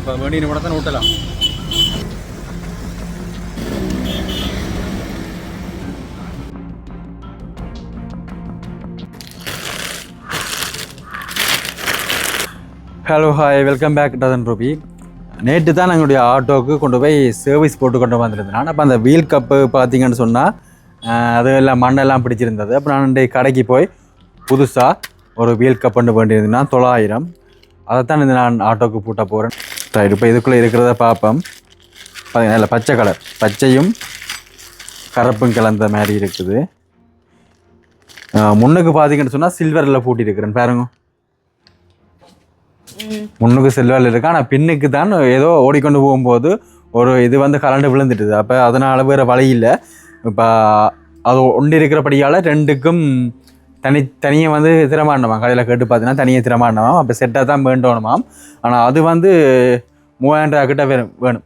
இப்போ வேண்டிய கூட தான் ஊட்டலாம். ஹலோ ஹாய், வெல்கம் பேக் டதன் ரூபி. நேற்று தான் எங்களுடைய ஆட்டோவுக்கு கொண்டு போய் சர்வீஸ் போட்டு கொண்டு வந்திருந்தேன். அப்போ அந்த வீல் கப்பு பார்த்தீங்கன்னு சொன்னால் அது எல்லாம் மண்ணெல்லாம் பிடிச்சிருந்தது. அப்போ நான் கடைக்கு போய் புதுசாக ஒரு வீல் கப் பண்ண வேண்டியிருந்ததுன்னா 900. அதைத்தான் இந்த நான் ஆட்டோவுக்கு பூட்ட போகிறேன். ரைட், இப்போ இதுக்குள்ளே இருக்கிறத பார்ப்போம். இல்லை, பச்சை கலர், பச்சையும் கருப்பும் கலந்த மாதிரி இருக்குது. முன்னுக்கு பார்த்தீங்கன்னு சொன்னால் சில்வரில் பூட்டியிருக்கிறேன் பாருங்க. முன்னுக்கு சில்வரில் இருக்கு. ஆனால் பின்னுக்கு தான் ஏதோ ஓடிக்கொண்டு போகும்போது ஒரு இது வந்து கலண்டு விழுந்துட்டுது. அப்போ அதனால் வேறு வழி இல்லை. இப்போ அது ஒன்று இருக்கிறபடியால் ரெண்டுக்கும் தனியாக வந்து திறமாண்டமாம். கடையில் கேட்டு பார்த்தீங்கன்னா தனியாக திறமாண்டமாம். அப்போ செட்டாக தான் வேண்டணுமாம். ஆனால் அது வந்து 3000 கிட்ட வேணும்.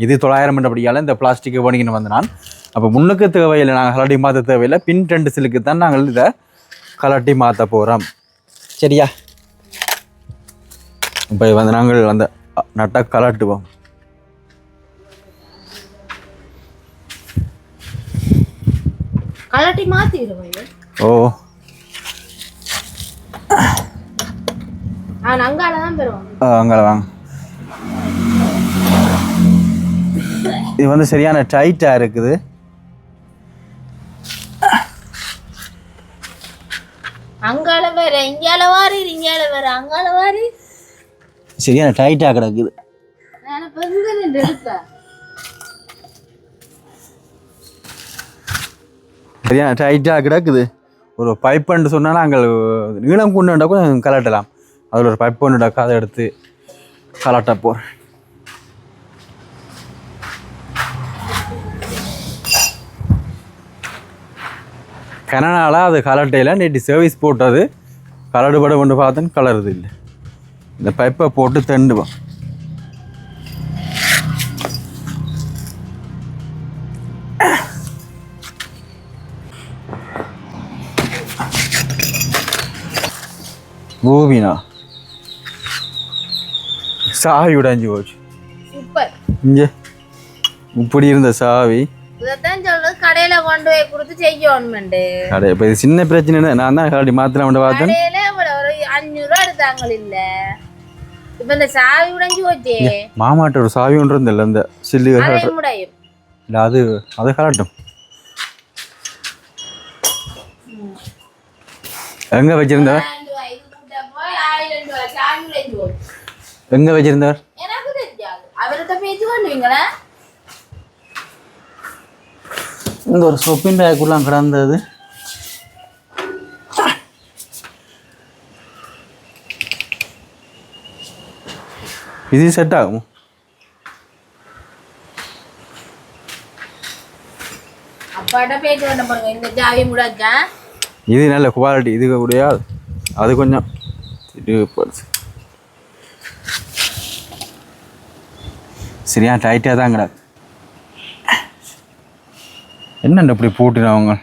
இது 900 இந்த பிளாஸ்டிக்கு வேணிக்கின்னு வந்து நான். அப்போ முன்னுக்கு தேவையில்லை, நாங்கள் கலட்டி மாற்ற தேவையில்லை. பின் 2 சிலுக்கு தான் நாங்கள் இதை கலட்டி மாற்ற போகிறோம். சரியா? இப்போ வந்து நாங்கள் அந்த நட்டை கலட்டுவோம். கலட்டி மாற்றிடுவோம். ஓ, அங்கால தான் பெறுவோம். அங்கால வாங்க. இது வந்து சரியான டைட்டாக இருக்குது. அங்கால வேற, இங்கால வாரி, இங்கால வேற, அங்கால வாரி, சரியான டைட்டாக கிடக்குது. சரியான டைட்டாக கிடக்குது. ஒரு பைப்புன்னு சொன்னால் நாங்கள் நீளம் கொண்டு கொஞ்சம் கலட்டலாம். அதில் ஒரு பைப்பு ஒன்று அதை எடுத்து கலட்ட போகிறேன். கனனால அது கலட்டையில் நேற்று சர்வீஸ் போட்டது கலடுபட கொண்டு பார்த்தேன்னு கலருது இல்லை. இந்த பைப்பை போட்டு தண்டுவோம். கோபினா சாவி உடைஞ்சு போச்சு. இங்கே இப்படி இருந்த சாவி கடையில கொண்டு போய் கொடுத்து செய்யணும். கடை இப்போ இது சின்ன பிரச்சனை. நான் தான் கலட்டி மாத்திரம் பார்த்தேன். 500 எடுத்தாங்க. இல்ல இப்ப இந்த சாவி உடைஞ்சு போச்சு. மாமாட்ட ஒரு சாவி ஒன்று இருந்தில்ல, இந்த சில்லு இல்லை, அது கலட்டும். எங்க வச்சிருந்தவர்? எங்க வச்சிருந்தவர்? இந்த ஒரு சொப்பின் பேக்குள்ள கிடந்தது. இது செட் ஆகும். இது நல்ல குவாலிட்டி. இது முடியாது, அது கொஞ்சம் சரியா டைட்டாக தான் கிடாது. என்னென்ன இப்படி போட்டுனவங்க?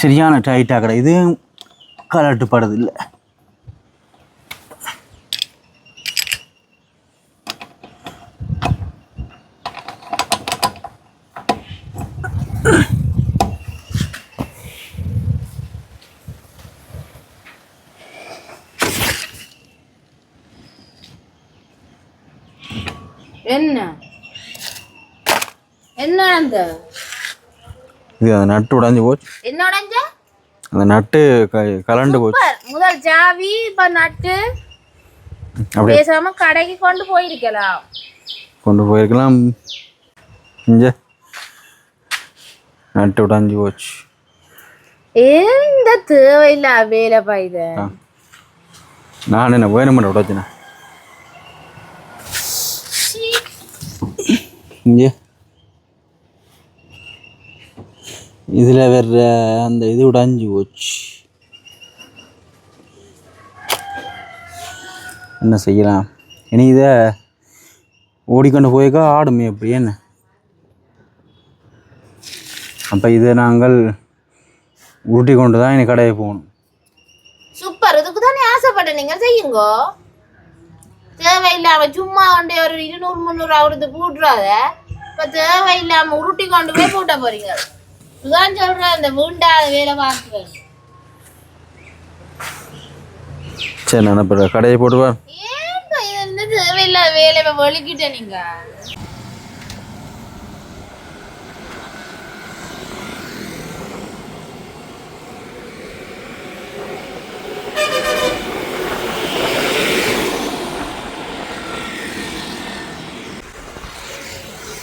சரியான டைட்டாக கிடா. இது கலட்டுப்படுது இல்லை. என்ன என்ன அந்த இது அந்த நட்டு உடைஞ்சு போச்சு. என்ன உடைஞ்ச? அந்த நட்டு கலண்டு போச்சு. முதல் ஜாவி இப்ப நட்டு பேசாம கடைக்கு கொண்டு போயிருக்கலாம். இங்க நட்டு உடைஞ்சு போச்சு. இந்த தேவையில்ல வேலை பாய்த. நான் என்ன வேணுமென்ற உடைச்சினேன். இங்கே இதில் வேற அந்த இது உடைஞ்சு போச்சு. என்ன செய்யலாம்? இனி இதை ஓடிக்கொண்டு போய்க்கா ஆடுமே எப்படி என்ன? அப்போ இதை நாங்கள் உருட்டி கொண்டு தான் இனி கடையை போகணும். தேவைப்பட்ட நீங்க செய்யுங்கோ. தேவையில்லாம சும்மா கொண்டே ஒரு 200-300 அவருக்கு போட்டுறாத. இப்ப தேவையில்லாம உருட்டி கொண்டு போய் போட்ட போறீங்க. இதுதான் சொல்றேன், இந்த வீண்டாத வேலை பார்க்குறேன். சரி நான் இப்போ கடையை போடுவார். ஏங்க இது வந்து தேவையில்லாத வேலை இப்ப வலிக்கிட்ட நீங்க.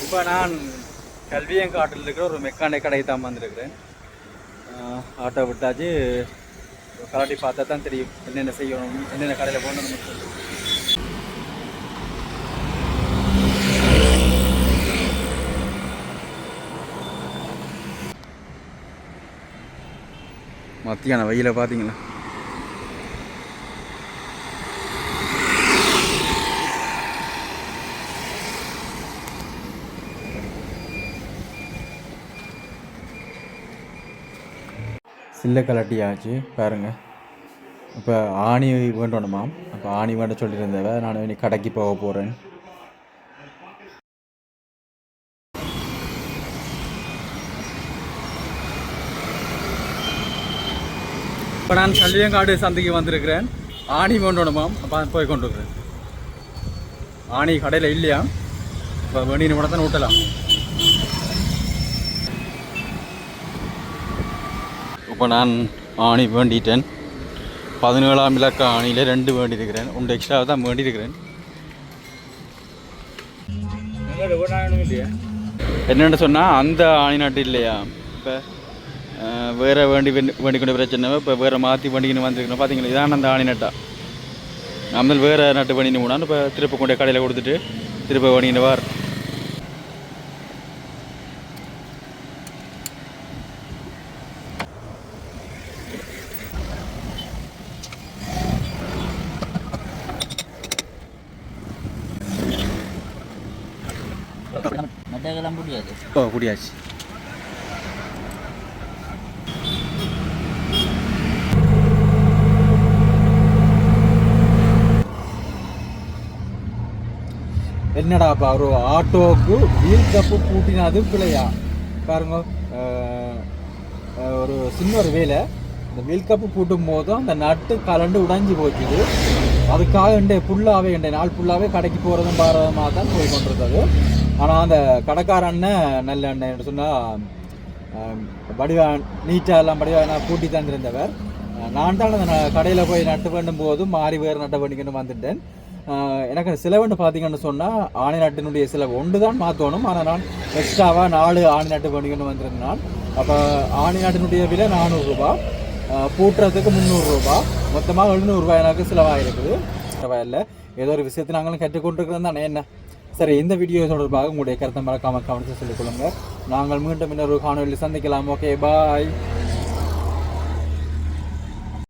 இப்போ நான் கல்வியங்காட்டில் இருக்கிற ஒரு மெக்கானிக் கடையை தான் வந்திருக்கிறேன். ஆட்டோ விட்டாச்சு, கலாட்டி பார்த்தா தான் தெரியும் என்னென்ன செய்யணும், என்னென்ன கடையில் போகணும். மத்தியான வெயில பார்த்தீங்களா? சில்லை கலட்டியாச்சு பாருங்கள். இப்போ ஆணி வேண்டணுமாம். அப்போ ஆணி வேண்ட சொல்லியிருந்தவ நான் இனி கடைக்கு போக போகிறேன். இப்போ நான் கல்வியங்காடு சந்தைக்கு வந்திருக்கிறேன். ஆணி வேண்டணுமாம். அப்போ போய் கொண்டு இருக்கிறேன். ஆணி கடையில் இல்லையா? இப்போ வேணின்னு கூட தான் ஊட்டலாம். இப்போ நான் ஆணி வேண்டிட்டேன். 17ஆம் இலக்க ஆணியில் 2 வேண்டியிருக்கிறேன். 1 எக்ஸ்ட்ரா தான் வேண்டியிருக்கிறேன். என்னென்னு சொன்னால் அந்த ஆணி நாட்டு இல்லையா, இப்போ வேறு வேண்டிக்கொண்ட பிரச்சனை. இப்போ வேறு மாற்றி வேண்டிக்கின்னு வந்துருக்கணும். பார்த்தீங்களா, இதான் அந்த ஆணி நட்டா. நம்ம வேறு நட்டு வேண்டின்னு போனான்னு இப்போ திருப்ப கொண்டே கடையில் கொடுத்துட்டு திருப்ப வேண்டின்னு வார். முடியாது. ஓ குடியாச்சு. என்னடாப்பா ஒரு ஆட்டோவுக்கு வீல் கப்பு பூட்டினது பிள்ளையா பாருங்க. ஒரு சின்ன ஒரு வேலை, இந்த வீல் கப்பு பூட்டும் போதும் அந்த நட்டு கலண்டு உடைஞ்சி போச்சுது. அதுக்காக ஃபுல்லாகவே நாள் ஃபுல்லாகவே கடைக்கு போகிறதும் பாரதமாக தான் போய் கொண்டிருந்தது. ஆனால் அந்த கடைக்காரண்ண நல்ல எண்ணெய் சொன்னால் வடிவா நீட்டாக எல்லாம் வடிவா பூட்டி தந்திருந்தவர். நான் தான் அந்த கடையில் போய் நட்டு வேண்டும் போதும் மாறி வேறு நட்டை பண்ணிக்கிட்டு வந்துட்டேன். எனக்கு செலவுன்னு பார்த்தீங்கன்னு சொன்னால் ஆணி நாட்டினுடைய செலவு ஒன்று தான் மாற்றணும். ஆனால் நான் எக்ஸ்ட்ராவாக 4 ஆணி நாட்டு பண்ணிக்கிட்டு வந்திருந்தேன். அப்போ ஆணி நாட்டினுடைய விலை 400 ரூபா, பூட்டுறதுக்கு 300 ரூபா, மொத்தமாக 700 ரூபாய் எனக்கு செலவாக இருக்குது. பரவாயில்ல, ஏதோ ஒரு விஷயத்தை நாங்களும் கற்றுக்கொண்டிருக்கிறோம் தானே. என்ன சரி, இந்த வீடியோ தொடர்பாக உங்களுடைய கருத்தை மறக்காமல் கவனித்து சொல்லிக் கொள்ளுங்கள். நாங்கள் மீண்டும் இன்னொரு காணொலியில் சந்திக்கலாம். ஓகே, பாய்.